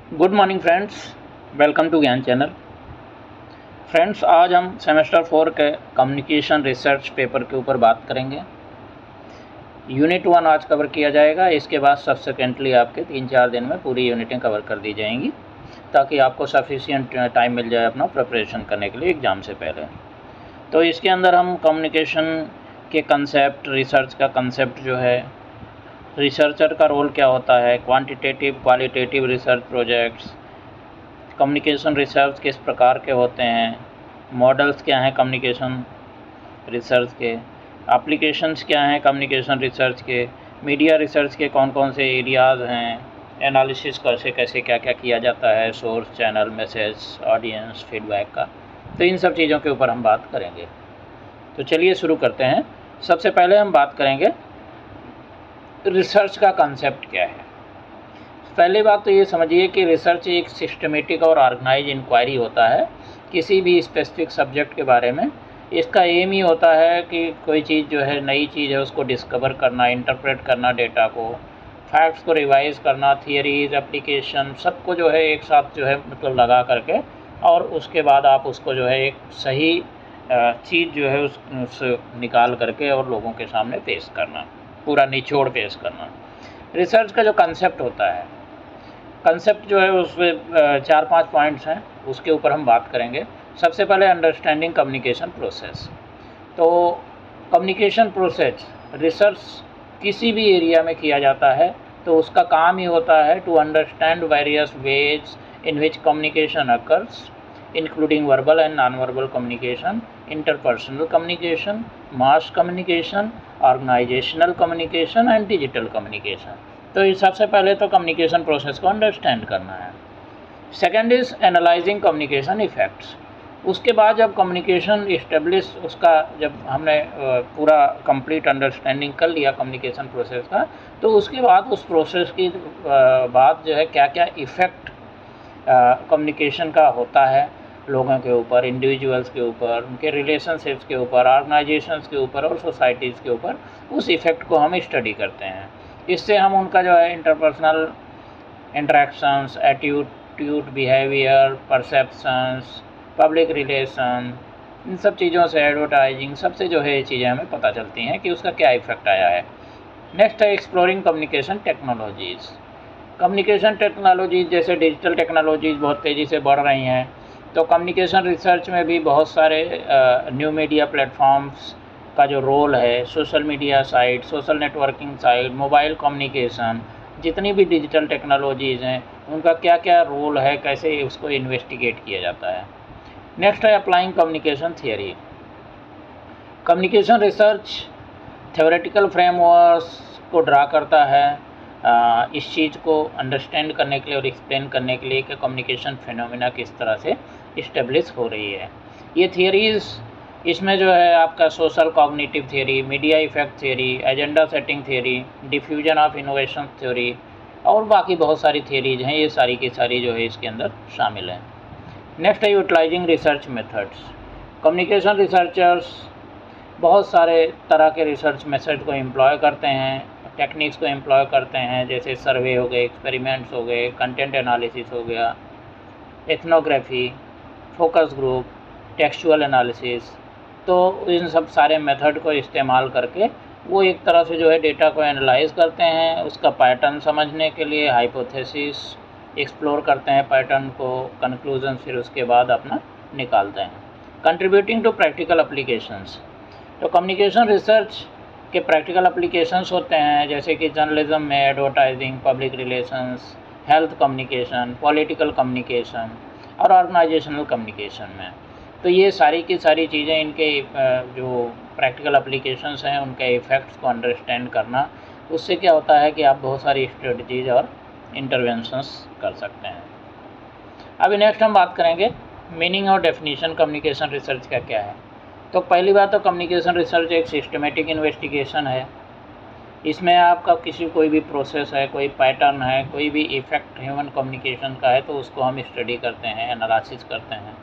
Good morning friends, welcome to Gyan channel. Friends, आज हम semester 4 के कम्युनिकेशन रिसर्च पेपर के ऊपर बात करेंगे। यूनिट 1 आज कवर किया जाएगा। इसके बाद सब्सिक्वेंटली आपके 3-4 दिन में पूरी यूनिटें कवर कर दी जाएंगी ताकि आपको सफिशिएंट टाइम मिल जाए अपना प्रिपरेशन करने के लिए एग्ज़ाम से पहले। तो इसके अंदर हम कम्युनिकेशन के कंसेप्ट, रिसर्च का कंसेप्ट जो है, रिसर्चर का रोल क्या होता है, quantitative qualitative research projects, communication research किस प्रकार के होते हैं, मॉडल्स क्या हैं कम्युनिकेशन रिसर्च के, एप्लीकेशंस क्या हैं कम्युनिकेशन रिसर्च के, मीडिया रिसर्च के कौन कौन से एरियाज़ हैं, एनालिसिस कैसे कैसे क्या क्या किया जाता है, source, channel, message, audience, feedback का। तो इन सब चीज़ों के ऊपर हम बात करेंगे। तो चलिए शुरू करते हैं। सबसे पहले हम बात करेंगे रिसर्च का कंसेप्ट क्या है। पहली बात तो ये समझिए कि रिसर्च एक सिस्टमेटिक और ऑर्गेनाइज इंक्वायरी होता है किसी भी स्पेसिफिक सब्जेक्ट के बारे में। इसका एम ही होता है कि कोई चीज़ जो है, नई चीज़ है, उसको डिस्कवर करना, इंटरप्रेट करना, डेटा को, फैक्ट्स को रिवाइज करना, थियरीज, एप्लीकेशन, सबको जो है एक साथ जो है मतलब लगा करके, और उसके बाद आप उसको जो है एक सही चीज़ जो है उस निकाल करके और लोगों के सामने पेश करना, पूरा निचोड़ पेश करना। रिसर्च का जो कंसेप्ट होता है, कंसेप्ट जो है उसमें 4-5 पॉइंट्स हैं, उसके ऊपर हम बात करेंगे। सबसे पहले अंडरस्टैंडिंग कम्युनिकेशन प्रोसेस। तो कम्युनिकेशन प्रोसेस रिसर्च किसी भी एरिया में किया जाता है तो उसका काम ही होता है to understand various ways in which communication occurs, including verbal and non verbal communication, interpersonal communication, mass communication, organisational communication and digital communication. तो इस सबसे पहले तो कम्युनिकेशन प्रोसेस को अंडरस्टैंड करना है। Second is analysing communication effects. उसके बाद जब कम्युनिकेशन इस्टेब्लिश, उसका जब हमने पूरा कंप्लीट अंडरस्टैंडिंग कर लिया कम्युनिकेशन प्रोसेस का, तो उसके बाद उस प्रोसेस की बात जो है क्या क्या इफ़ेक्ट कम्युनिकेशन का होता है लोगों के ऊपर, इंडिविजुअल्स के ऊपर, उनके रिलेशनशिप्स के ऊपर, ऑर्गेनाइजेशंस के ऊपर और सोसाइटीज़ के ऊपर, उस इफ़ेक्ट को हम स्टडी करते हैं। इससे हम उनका जो है interpersonal interactions, attitude, behaviour, perceptions, public relation, इन सब चीज़ों से, एडवर्टाइजिंग, सबसे जो है ये चीज़ें हमें पता चलती हैं कि उसका क्या इफ़ेक्ट आया है। नेक्स्ट है exploring communication technologies. Communication technologies जैसे डिजिटल टेक्नोलॉजीज़ बहुत तेज़ी से बढ़ रही हैं, तो कम्युनिकेशन रिसर्च में भी बहुत सारे न्यू मीडिया प्लेटफॉर्म्स का जो रोल है, social media site, social networking site, mobile communication, जितनी भी डिजिटल टेक्नोलॉजीज़ हैं उनका क्या क्या रोल है, कैसे उसको इन्वेस्टिगेट किया जाता है। नेक्स्ट है applying communication theory. Communication research theoretical frameworks को ड्रा करता है इस चीज़ को अंडरस्टैंड करने के लिए और एक्सप्लेन करने के लिए कि कम्युनिकेशन फिनोमेना किस तरह से इस्टेब्लिश हो रही है। ये थियरीज़, इसमें जो है आपका social cognitive theory, media effect theory, agenda setting theory, diffusion of innovation theory और बाकी बहुत सारी थियरीज हैं, ये सारी की सारी जो है इसके अंदर शामिल हैं। नेक्स्ट है utilising research methods. Communication researchers बहुत सारे तरह के रिसर्च मेथड को एम्प्लॉय करते हैं, टेक्निक्स को एम्प्लॉय करते हैं, जैसे सर्वे हो गए, एक्सपेरिमेंट्स हो गए, कंटेंट एनालिसिस हो गया, ethnography, focus group, textual analysis. तो इन सब सारे मेथड को इस्तेमाल करके वो एक तरह से जो है डेटा को एनालाइज करते हैं, उसका पैटर्न समझने के लिए हाइपोथेसिस एक्सप्लोर करते हैं, पैटर्न को, कंक्लूजन फिर उसके बाद अपना निकालते हैं। Contributing to practical applications. तो कम्युनिकेशन रिसर्च के प्रैक्टिकल एप्लीकेशंस होते हैं, जैसे कि जर्नलिज्म में advertising, public relations, health communication, political communication और ऑर्गेनाइजेशनल कम्युनिकेशन में। तो ये सारी की सारी चीज़ें, इनके जो प्रैक्टिकल एप्लीकेशंस हैं उनके इफ़ेक्ट्स को अंडरस्टैंड करना, उससे क्या होता है कि आप बहुत सारी स्ट्रेटजीज और इंटरवेंशंस कर सकते हैं। अभी नेक्स्ट हम बात करेंगे मीनिंग और डेफिनेशन कम्युनिकेशन रिसर्च का क्या है। तो पहली बात तो कम्युनिकेशन रिसर्च एक सिस्टमेटिक इन्वेस्टिगेशन है। इसमें आपका कोई भी प्रोसेस है, कोई पैटर्न है, कोई भी इफ़ेक्ट ह्यूमन कम्युनिकेशन का है, तो उसको हम स्टडी करते हैं, एनालिसिस करते हैं।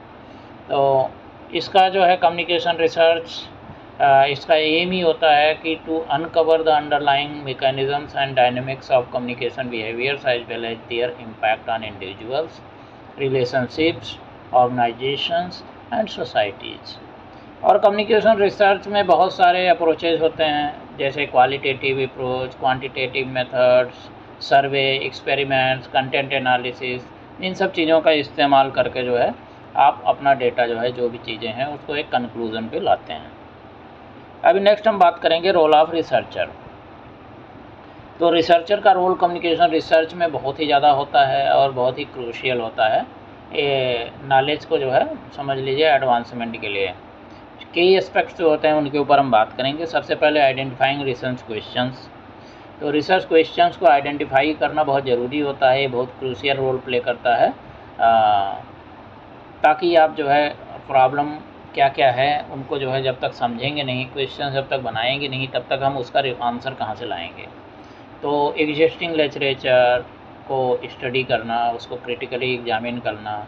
तो इसका जो है कम्युनिकेशन रिसर्च इसका एम ही होता है कि to uncover the underlying mechanisms and dynamics of communication behaviours as well as their impact on individuals, relationships, organisations and societies. और कम्युनिकेशन रिसर्च में बहुत सारे अप्रोचेज होते हैं, जैसे qualitative approach, quantitative methods, survey, experiments, content analysis. इन सब चीज़ों का इस्तेमाल करके जो है आप अपना डेटा जो है, जो भी चीज़ें हैं, उसको एक कंक्लूज़न पे लाते हैं। अभी नेक्स्ट हम बात करेंगे रोल ऑफ रिसर्चर। तो रिसर्चर का रोल कम्युनिकेशन रिसर्च में बहुत ही ज़्यादा होता है और बहुत ही क्रूशियल होता है। ये नॉलेज को जो है समझ लीजिए एडवांसमेंट के लिए कई एस्पेक्ट्स जो होते हैं उनके ऊपर हम बात करेंगे। सबसे पहले आइडेंटिफाइंग रिसर्च क्वेश्चंस। तो रिसर्च क्वेश्चंस को आइडेंटिफाई करना बहुत ज़रूरी होता है, बहुत क्रूशियल रोल प्ले करता है, ताकि आप जो है प्रॉब्लम क्या क्या है उनको जो है जब तक समझेंगे नहीं, क्वेश्चन जब तक बनाएंगे नहीं, तब तक हम उसका आंसर कहाँ से लाएंगे। तो एग्जिस्टिंग लिटरेचर को स्टडी करना, उसको क्रिटिकली एग्जामिन करना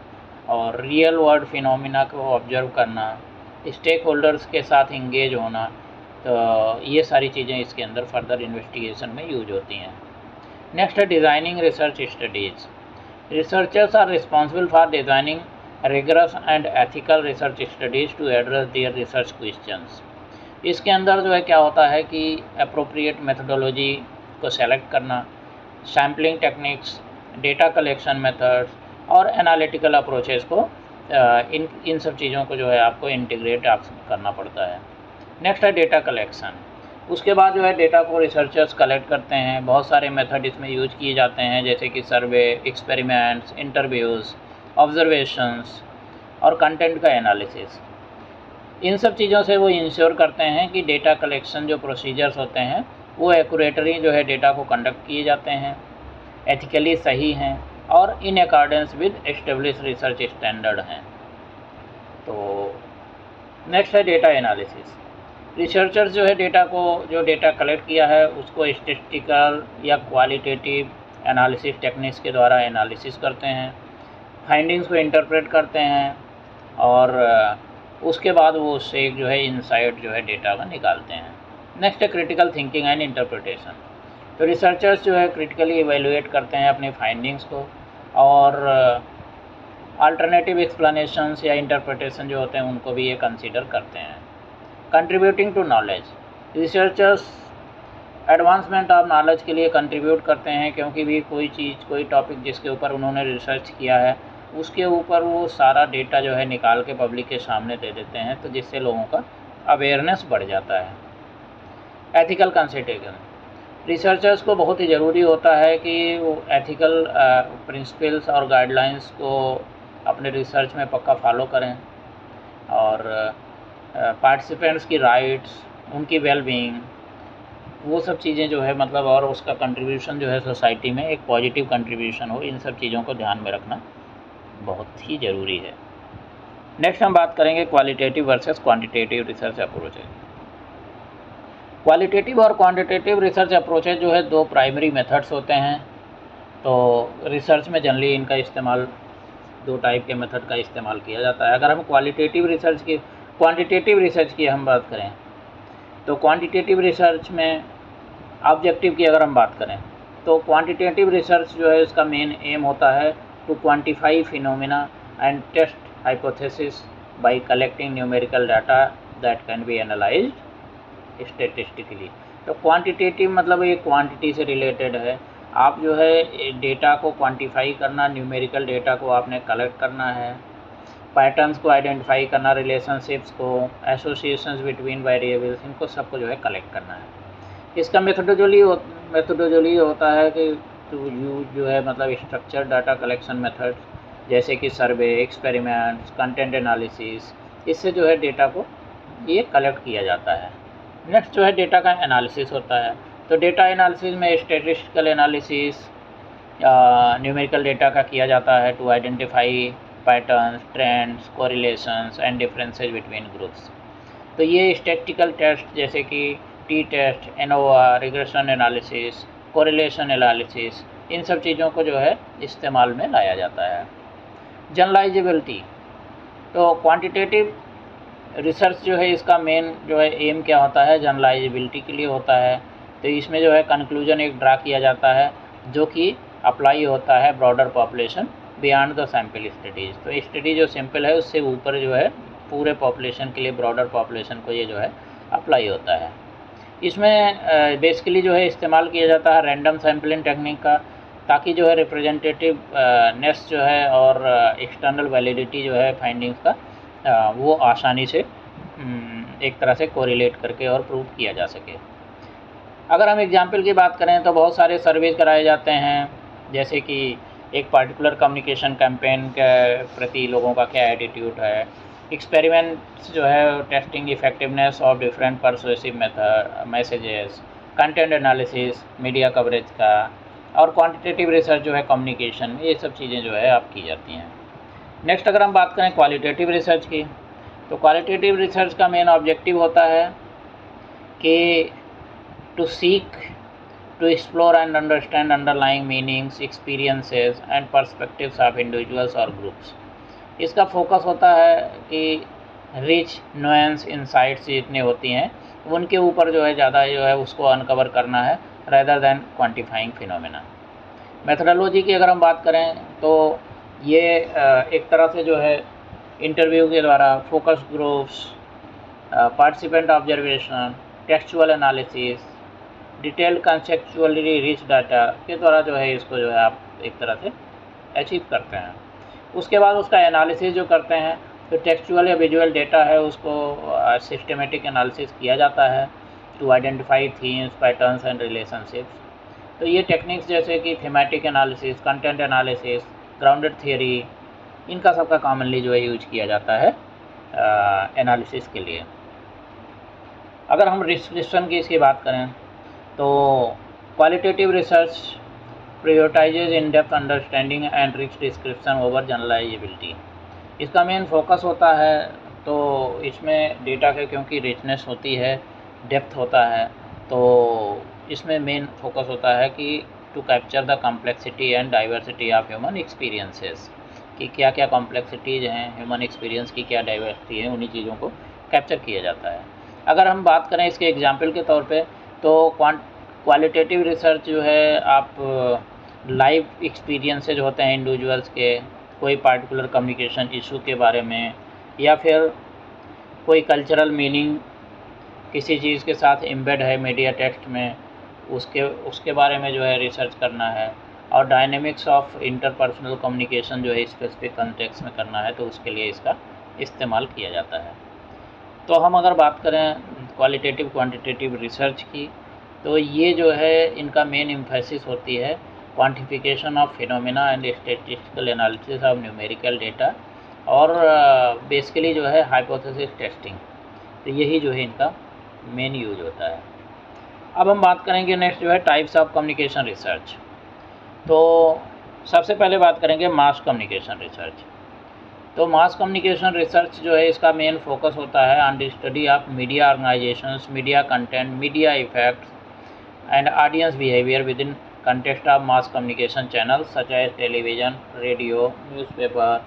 और रियल वर्ल्ड फिनोमिना को ऑब्जर्व करना, स्टेक होल्डर्स के साथ इंगेज होना, तो ये सारी चीज़ें इसके अंदर फर्दर इन्वेस्टिगेशन में यूज होती हैं। नेक्स्ट है designing research studies. Researchers are responsible for designing rigorous and ethical research studies to address their research questions। इसके अंदर जो है क्या होता है कि appropriate methodology को सेलेक्ट करना, sampling techniques, data collection methods और एनालिटिकल अप्रोचेस को इन सब चीज़ों को जो है आपको इंटीग्रेट करना पड़ता है। नेक्स्ट है डेटा कलेक्शन। उसके बाद जो है डेटा को रिसर्चर्स कलेक्ट करते हैं। बहुत सारे मेथड इसमें यूज किए जाते हैं, जैसे कि सर्वे, एक्सपेरिमेंट्स, इंटरव्यूज़, ऑब्जर्वेशंस और कंटेंट का एनालिसिस। इन सब चीज़ों से वो इंश्योर करते हैं कि डेटा कलेक्शन जो प्रोसीजर्स होते हैं वो एक्यूरेटली जो है डेटा को कंडक्ट किए जाते हैं, एथिकली सही हैं और in accordance with establish research standard हैं। तो नेक्स्ट है डेटा एनालिसिस। रिसर्चर्स जो है जो डेटा कलेक्ट किया है उसको स्टैटिस्टिकल या क्वालिटेटिव एनालिसिस टेक्निक्स के द्वारा एनालिसिस करते हैं, फाइंडिंग्स को इंटरप्रेट करते हैं और उसके बाद वो उससे एक जो है इनसाइट जो है डेटा का निकालते हैं। नेक्स्ट है क्रिटिकल थिंकिंग एंड इंटरप्रिटेशन। तो रिसर्चर्स जो है क्रिटिकली इवेलुएट करते हैं अपनी फाइंडिंग्स को और अल्टरनेटिव एक्सप्लेनेशंस या इंटरप्रिटेशन जो होते हैं उनको भी ये कंसीडर करते हैं। Contributing to knowledge. Researchers advancement of knowledge के लिए कंट्रीब्यूट करते हैं, क्योंकि भी कोई टॉपिक जिसके ऊपर उन्होंने रिसर्च किया है उसके ऊपर वो सारा डेटा जो है निकाल के पब्लिक के सामने दे देते हैं, तो जिससे लोगों का अवेयरनेस बढ़ जाता है। Ethical consideration. रिसर्चर्स को बहुत ही ज़रूरी होता है कि वो एथिकल प्रिंसिपल्स और गाइडलाइंस को अपने रिसर्च में पक्का फॉलो करें और पार्टिसिपेंट्स की राइट्स, उनकी वेलबींग, वो सब चीज़ें जो है मतलब और उसका कंट्रीब्यूशन जो है सोसाइटी में एक पॉजिटिव कंट्रीब्यूशन हो, इन सब चीज़ों को ध्यान में रखना बहुत ही ज़रूरी है। नेक्स्ट हम बात करेंगे qualitative versus quantitative research approaches. Qualitative और क्वांटिटेटिव रिसर्च अप्रोचेज जो है दो प्राइमरी मेथड्स होते हैं। तो रिसर्च में जनरली इनका इस्तेमाल दो टाइप के मेथड का इस्तेमाल किया जाता है। अगर हम क्वांटिटेटिव रिसर्च की हम बात करें तो क्वांटिटेटिव रिसर्च में ऑब्जेक्टिव की अगर हम बात करें तो क्वांटिटेटिव रिसर्च जो है इसका मेन एम होता है to quantify phenomena and test hypothesis by collecting numerical data that can be analysed statistically. तो क्वांटिटेटिव मतलब ये क्वांटिटी से रिलेटेड है। आप जो है डेटा को क्वांटिफाई करना, न्यूमेरिकल डेटा को आपने कलेक्ट करना है, पैटर्न्स को आइडेंटिफाई करना, रिलेशनशिप्स को, एसोसिएशंस बिटवीन वेरिएबल्स, इनको सबको जो है कलेक्ट करना है। इसका मेथोडोलॉजी होता है कि टू यूज जो है मतलब स्ट्रक्चर डाटा कलेक्शन मेथड्स, जैसे कि सर्वे, एक्सपेरिमेंट्स, कंटेंट एनालिसिस, इससे जो है डेटा को ये कलेक्ट किया जाता है। नेक्स्ट जो है डेटा का एनालिसिस होता है। तो डेटा एनालिसिस में स्टैटिस्टिकल एनालिसिस न्यूमेरिकल डेटा का किया जाता है to identify patterns, trends, correlations and differences between groups. तो ये स्टैटिस्टिकल टेस्ट जैसे कि T test, ANOVA, regression analysis, correlation analysis, इन सब चीज़ों को जो है इस्तेमाल में लाया जाता है। जनरलाइजेबिलिटी। तो क्वांटिटेटिव रिसर्च जो है इसका मेन जो है एम क्या होता है, जनरलाइजेबिलिटी के लिए होता है। तो इसमें जो है कंक्लूजन एक ड्रा किया जाता है जो कि अप्लाई होता है broader population beyond the sample studies. तो स्टडी जो सैम्पल है उससे ऊपर जो है पूरे पॉपुलेशन के लिए, ब्रॉडर पॉपुलेशन को ये जो है अप्लाई होता है। इसमें बेसिकली जो है इस्तेमाल किया जाता है रैंडम सैम्पलिंग टेक्निक का, ताकि जो है रिप्रेजेंटेटिव नेस जो है और एक्सटर्नल वैलिडिटी जो है फाइंडिंग्स का वो आसानी से एक तरह से कोरिलेट करके और प्रूव किया जा सके। अगर हम एग्जाम्पल की बात करें तो बहुत सारे सर्वेज कराए जाते हैं, जैसे कि एक पार्टिकुलर कम्युनिकेशन कैंपेन के प्रति लोगों का क्या एटीट्यूड है, एक्सपेरिमेंट्स जो है testing effectiveness of different persuasive method messages, content analysis media coverage का, और क्वांटिटेटिव रिसर्च जो है कम्युनिकेशन, ये सब चीज़ें जो है आप की जाती हैं। नेक्स्ट अगर हम बात करें क्वालिटेटिव रिसर्च की, तो क्वालिटेटिव रिसर्च का मेन ऑब्जेक्टिव होता है कि to seek to explore and understand underlying meanings, experiences and perspectives of individuals or groups। इसका फोकस होता है कि रिच नुएंस इंसाइट्स जितनी होती हैं उनके ऊपर जो है ज़्यादा जो है उसको अनकवर करना है, rather than quantifying phenomena. Methodology की अगर हम बात करें तो ये एक तरह से जो है इंटरव्यू के द्वारा, focus groups, participant observation, textual analysis, detailed conceptually rich data के द्वारा जो है इसको जो है आप एक तरह से अचीव करते हैं। उसके बाद उसका एनालिसिस जो करते हैं, तो टेक्सचुअल या विजुअल डेटा है उसको सिस्टमेटिक एनालिसिस किया जाता है to identify themes, patterns and relationships. तो ये टेक्निक्स जैसे कि thematic analysis, content analysis, grounded theory, इनका सबका कॉमनली जो है यूज किया जाता है एनालिसिस के लिए। अगर हम डिस्क्रिप्शन की इसकी बात करें तो qualitative research prioritizes in depth understanding and rich description over generalizability. इसका मेन फोकस होता है, तो इसमें डेटा के क्योंकि रिचनेस होती है, डेप्थ होता है, तो इसमें मेन फोकस होता है कि to capture the complexity and diversity of human experiences, कि क्या क्या कॉम्प्लेक्सिटीज़ हैं ह्यूमन एक्सपीरियंस की, क्या डाइवर्सिटी है, उन्हीं चीज़ों को कैप्चर किया जाता है। अगर हम बात करें इसके एग्जाम्पल के तौर पे, तो क्वालिटेटिव रिसर्च जो है आप लाइव एक्सपीरियंसेज होते हैं इंडिविजुअल्स के, कोई पार्टिकुलर कम्युनिकेशन इशू के बारे में, या फिर कोई कल्चरल मीनिंग किसी चीज़ के साथ एम्बेड है मीडिया टेक्स्ट में, उसके बारे में जो है रिसर्च करना है, और डायनेमिक्स ऑफ इंटरपर्सनल कम्युनिकेशन जो है स्पेसिफिक कॉन्टेक्स्ट में करना है, तो उसके लिए इसका इस्तेमाल किया जाता है। तो हम अगर बात करें क्वालिटेटिव क्वांटिटेटिव रिसर्च की, तो ये जो है इनका मेन एम्फेसिस होती है quantification of phenomena and statistical analysis of numerical data, और बेसिकली जो है हाइपोथेसिस टेस्टिंग। तो यही जो है इनका मेन यूज होता है। अब हम बात करेंगे नेक्स्ट जो है टाइप्स ऑफ कम्युनिकेशन रिसर्च। तो सबसे पहले बात करेंगे मास कम्युनिकेशन रिसर्च। तो मास कम्युनिकेशन रिसर्च जो है इसका मेन फोकस होता है on the study of media organisations, media content, media effects and audience behaviour within context of mass communication channels such as television, radio, newspaper,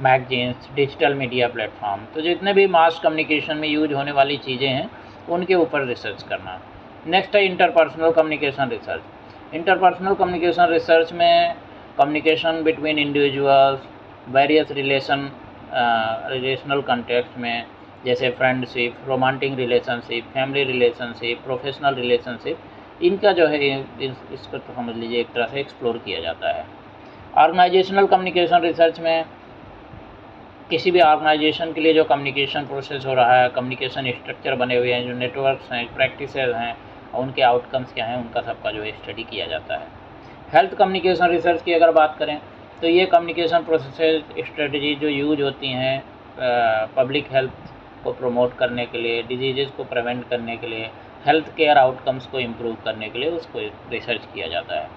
magazines, digital media platform. तो जितने भी mass communication में use होने वाली चीज़ें हैं उनके ऊपर रिसर्च करना। नेक्स्ट है interpersonal communication research. Interpersonal communication research में communication between individuals, various relational context में, जैसे friendship, romantic relationship, family relationship, professional relationship, इनका जो है इसको तो समझ लीजिए एक तरह से एक्सप्लोर किया जाता है। ऑर्गेनाइजेशनल कम्युनिकेशन रिसर्च में किसी भी ऑर्गेनाइजेशन के लिए जो कम्युनिकेशन प्रोसेस हो रहा है, कम्युनिकेशन स्ट्रक्चर बने हुए हैं, जो नेटवर्क्स हैं, प्रैक्टिसेस हैं, उनके आउटकम्स क्या हैं, उनका सबका जो है स्टडी किया जाता है। हेल्थ कम्युनिकेशन रिसर्च की अगर बात करें तो ये कम्युनिकेशन प्रोसेस स्ट्रेटजी जो यूज होती हैं पब्लिक हेल्थ को प्रमोट करने के लिए, डिजीज़ को प्रिवेंट करने के लिए, हेल्थ केयर आउटकम्स को इम्प्रूव करने के लिए उसको रिसर्च किया जाता है।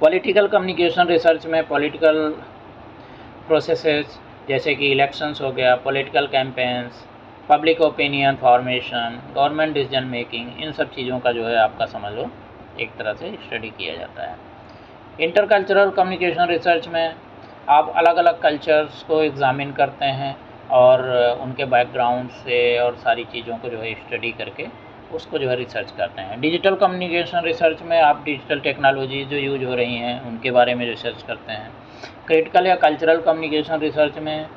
पॉलिटिकल कम्युनिकेशन रिसर्च में पॉलिटिकल प्रोसेसेस जैसे कि इलेक्शंस हो गया, political campaigns, public opinion formation, government decision making, इन सब चीज़ों का जो है आपका समझ लो एक तरह से स्टडी किया जाता है। इंटरकल्चरल कम्युनिकेशन रिसर्च में आप अलग अलग कल्चर्स को एग्ज़ामिन करते हैं और उनके बैकग्राउंड से और सारी चीज़ों को जो है स्टडी करके उसको जो है रिसर्च करते हैं। डिजिटल कम्युनिकेशन रिसर्च में आप डिजिटल टेक्नोलॉजी जो यूज हो रही हैं उनके बारे में रिसर्च करते हैं। क्रिटिकल या कल्चरल कम्युनिकेशन रिसर्च में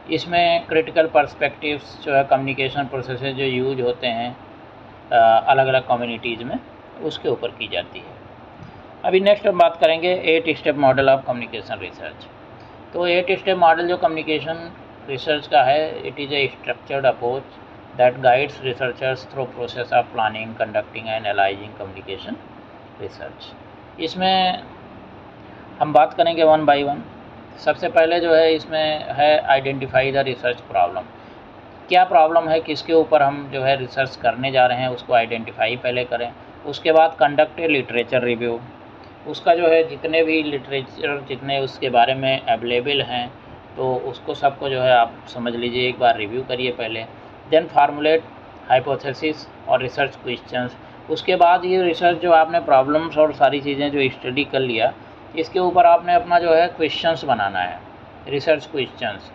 इसमें क्रिटिकल पर्सपेक्टिव्स जो है कम्युनिकेशन प्रोसेसेस जो यूज होते हैं अलग अलग कम्युनिटीज़ में उसके ऊपर की जाती है। अभी नेक्स्ट हम बात करेंगे 8 step model of communication research. तो 8 स्टेप मॉडल जो कम्युनिकेशन रिसर्च का है, it is a structured approach that guides researchers through process of planning, conducting and analysing communication research. इसमें हम बात करेंगे वन बाय वन। सबसे पहले जो है इसमें है आइडेंटिफाई द रिसर्च प्रॉब्लम। क्या प्रॉब्लम है, किसके ऊपर हम जो है रिसर्च करने जा रहे हैं उसको आइडेंटिफाई पहले करें। उसके बाद कंडक्ट ए लिटरेचर रिव्यू, उसका जो है जितने भी लिटरेचर जितने उसके बारे में अवेलेबल हैं तो उसको सबको जो है आप समझ लीजिए, एक बार रिव्यू करिए पहले। देन फार्मुलेट हाइपोथेसिस और रिसर्च क्वेश्चंस। उसके बाद ये रिसर्च जो आपने प्रॉब्लम्स और सारी चीज़ें जो स्टडी कर लिया, इसके ऊपर आपने अपना जो है क्वेश्चंस बनाना है, रिसर्च क्वेश्चंस,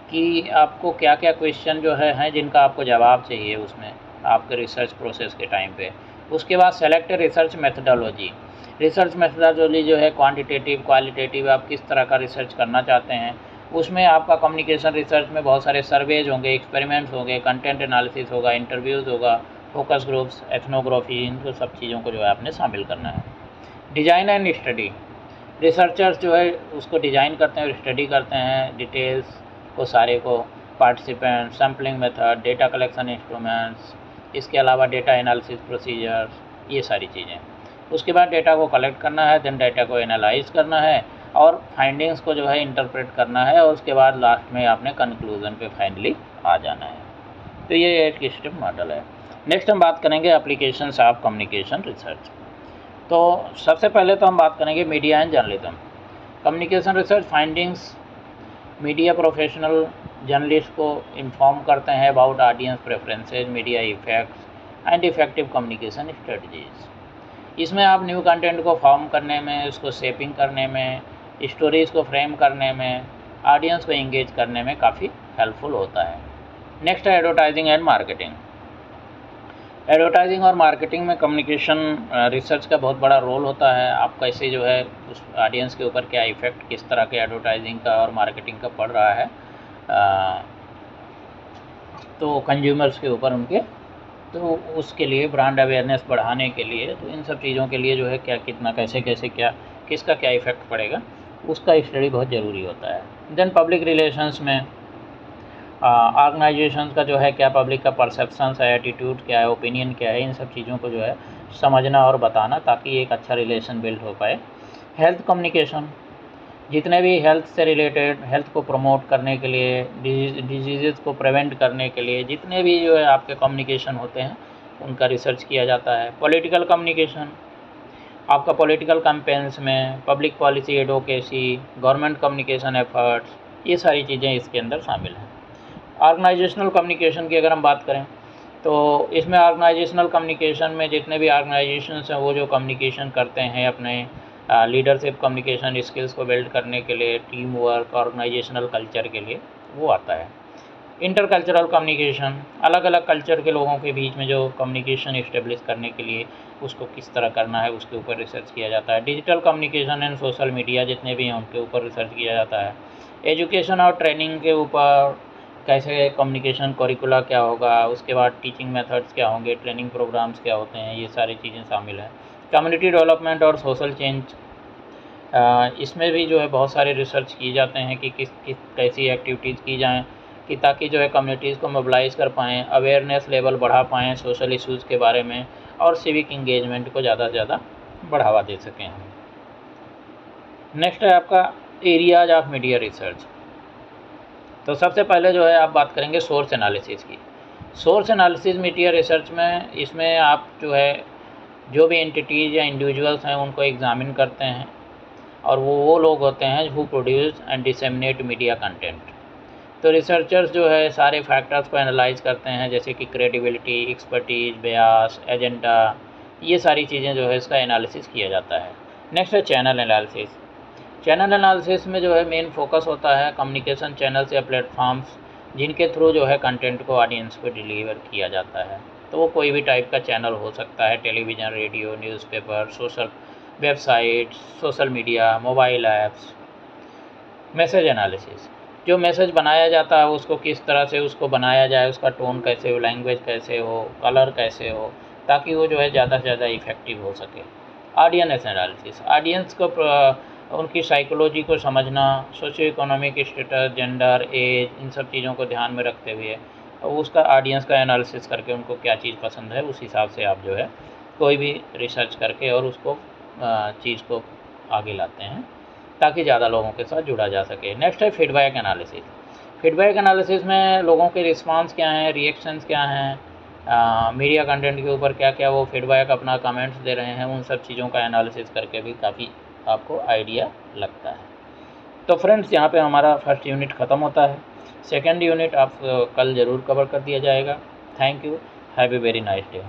कि आपको क्या क्या क्वेश्चन जो है जिनका आपको जवाब चाहिए उसमें आपके रिसर्च प्रोसेस के टाइम पे। उसके बाद select research methodology. Research methodology जो है क्वांटिटेटिव, क्वालिटेटिव, आप किस तरह का रिसर्च करना चाहते हैं। उसमें आपका कम्युनिकेशन रिसर्च में बहुत सारे सर्वेज होंगे, एक्सपेरिमेंट्स होंगे, कंटेंट एनालिसिस होगा, इंटरव्यूज़ होगा, फोकस ग्रुप्स, एथनोग्राफी, इन सब चीज़ों को जो है आपने शामिल करना है। Design and study. रिसर्चर्स जो है उसको डिज़ाइन करते हैं और स्टडी करते हैं डिटेल्स को सारे को, participant, sampling method, data collection instruments, इसके अलावा डेटा एनालिसिस प्रोसीजर्स, ये सारी चीज़ें। उसके बाद डेटा को कलेक्ट करना है, देन डेटा को एनालाइज करना है और फाइंडिंग्स को जो है इंटरप्रेट करना है और उसके बाद लास्ट में आपने कंक्लूजन पे फाइनली आ जाना है। तो ये एक स्टेप मॉडल है। नेक्स्ट हम बात करेंगे एप्लीकेशंस ऑफ कम्युनिकेशन रिसर्च। तो सबसे पहले तो हम बात करेंगे media and journalism. Communication research findings media professional journalist को इन्फॉर्म करते हैं about audience preferences, media effects and effective communication strategies. इसमें आप न्यू कंटेंट को फॉर्म करने में, उसको शेपिंग करने में, स्टोरीज़ को फ्रेम करने में, ऑडियंस को इंगेज करने में काफ़ी हेल्पफुल होता है। नेक्स्ट है एडवर्टाइजिंग एंड मार्केटिंग। एडवर्टाइजिंग और मार्केटिंग में कम्युनिकेशन रिसर्च का बहुत बड़ा रोल होता है। आप कैसे जो है उस ऑडियंस के ऊपर क्या इफ़ेक्ट किस तरह के एडवर्टाइजिंग का और मार्केटिंग का पड़ रहा है तो कंज्यूमर्स के ऊपर उनके, तो उसके लिए ब्रांड अवेयरनेस बढ़ाने के लिए, तो इन सब चीज़ों के लिए जो है क्या कितना कैसे कैसे क्या किसका क्या इफ़ेक्ट पड़ेगा उसका स्टडी बहुत ज़रूरी होता है। देन पब्लिक रिलेशंस में ऑर्गेनाइजेशन का जो है क्या पब्लिक का परसेप्शंस है, एटीट्यूड क्या है, ओपिनियन क्या है, इन सब चीज़ों को जो है समझना और बताना ताकि एक अच्छा रिलेशन बिल्ड हो पाए। हेल्थ कम्युनिकेशन, जितने भी हेल्थ से रिलेटेड, हेल्थ को प्रमोट करने के लिए, डिजीज़ को प्रिवेंट करने के लिए जितने भी जो है आपके कम्युनिकेशन होते हैं उनका रिसर्च किया जाता है। पॉलिटिकल कम्युनिकेशन, आपका पॉलिटिकल कैंपेन्स में, public policy advocacy, government communication efforts, ये सारी चीज़ें इसके अंदर शामिल हैं। ऑर्गेनाइजेशनल कम्युनिकेशन की अगर हम बात करें तो इसमें ऑर्गेनाइजेशनल कम्युनिकेशन में जितने भी ऑर्गेनाइजेशंस हैं वो जो कम्युनिकेशन करते हैं अपने लीडरशिप कम्युनिकेशन स्किल्स को बिल्ड करने के लिए, टीम वर्क, ऑर्गेनाइजेशनल कल्चर के लिए वो आता है। इंटरकल्चरल कम्युनिकेशन, अलग अलग कल्चर के लोगों के बीच में जो कम्युनिकेशन इस्टेब्लिश करने के लिए उसको किस तरह करना है उसके ऊपर रिसर्च किया जाता है। Digital communication and social media जितने भी हैं उनके ऊपर रिसर्च किया जाता है। एजुकेशन और ट्रेनिंग के ऊपर कैसे कम्युनिकेशन करिकुला क्या होगा, उसके बाद टीचिंग मेथड्स क्या होंगे, ट्रेनिंग प्रोग्राम्स क्या होते हैं, ये सारी चीज़ें शामिल हैं। कम्युनिटी डेवलपमेंट और सोशल चेंज, इसमें भी जो है बहुत सारे रिसर्च किए जाते हैं कि किस कैसी एक्टिविटीज़ की जाएं कि ताकि जो है कम्युनिटीज़ को मोबिलाइज़ कर पाएँ, अवेयरनेस लेवल बढ़ा पाएँ सोशल इश्यूज़ के बारे में और सिविक इंगेजमेंट को ज़्यादा से ज़्यादा बढ़ावा दे सकें। नेक्स्ट है आपका एरियाज ऑफ मीडिया रिसर्च। तो सबसे पहले जो है आप बात करेंगे सोर्स एनालिसिस की। सोर्स एनालिसिस मीडिया रिसर्च में, इसमें आप जो है जो भी एंटिटीज़ या इंडिविजुअल्स हैं उनको एग्जामिन करते हैं और वो लोग होते हैं who produce and disseminate media content. तो रिसर्चर्स जो है सारे फैक्टर्स को एनालाइज करते हैं जैसे कि क्रेडिबिलिटी, एक्सपर्टीज, बयास, एजेंडा, ये सारी चीज़ें जो है इसका एनालिसिस किया जाता है। नेक्स्ट है चैनल एनालिसिस। चैनल एनालिसिस में जो है मेन फोकस होता है कम्युनिकेशन चैनल्स या प्लेटफॉर्म्स जिनके थ्रू जो है कंटेंट को ऑडियंस को डिलीवर किया जाता है। तो वो कोई भी टाइप का चैनल हो सकता है, television, radio, newspaper, social website, social media, mobile apps. Message analysis, जो मैसेज बनाया जाता है उसको किस तरह से उसको बनाया जाए, उसका टोन कैसे हो, लैंग्वेज कैसे हो, कलर कैसे हो, ताकि वो जो है ज़्यादा से ज़्यादा इफ़ेक्टिव हो सके। ऑडियंस एनालिसिस, ऑडियंस को उनकी साइकोलॉजी को समझना, socio economic status, gender, age, इन सब चीज़ों को ध्यान में रखते हुए उसका ऑडियंस का एनालिसिस करके उनको क्या चीज़ पसंद है उस हिसाब से आप जो है कोई भी रिसर्च करके और उसको चीज़ को आगे लाते हैं ताकि ज़्यादा लोगों के साथ जुड़ा जा सके। नेक्स्ट है फीडबैक एनालिसिस। फीडबैक एनालिसिस में लोगों के रिस्पांस क्या हैं, रिएक्शंस क्या हैं, मीडिया कंटेंट के ऊपर क्या क्या वो फीडबैक अपना कमेंट्स दे रहे हैं, उन सब चीज़ों का एनालिसिस करके भी काफ़ी आपको आइडिया लगता है। तो फ्रेंड्स, यहाँ पे हमारा फर्स्ट यूनिट ख़त्म होता है। सेकेंड यूनिट आप कल ज़रूर कवर कर दिया जाएगा। Thank you, have a very nice day.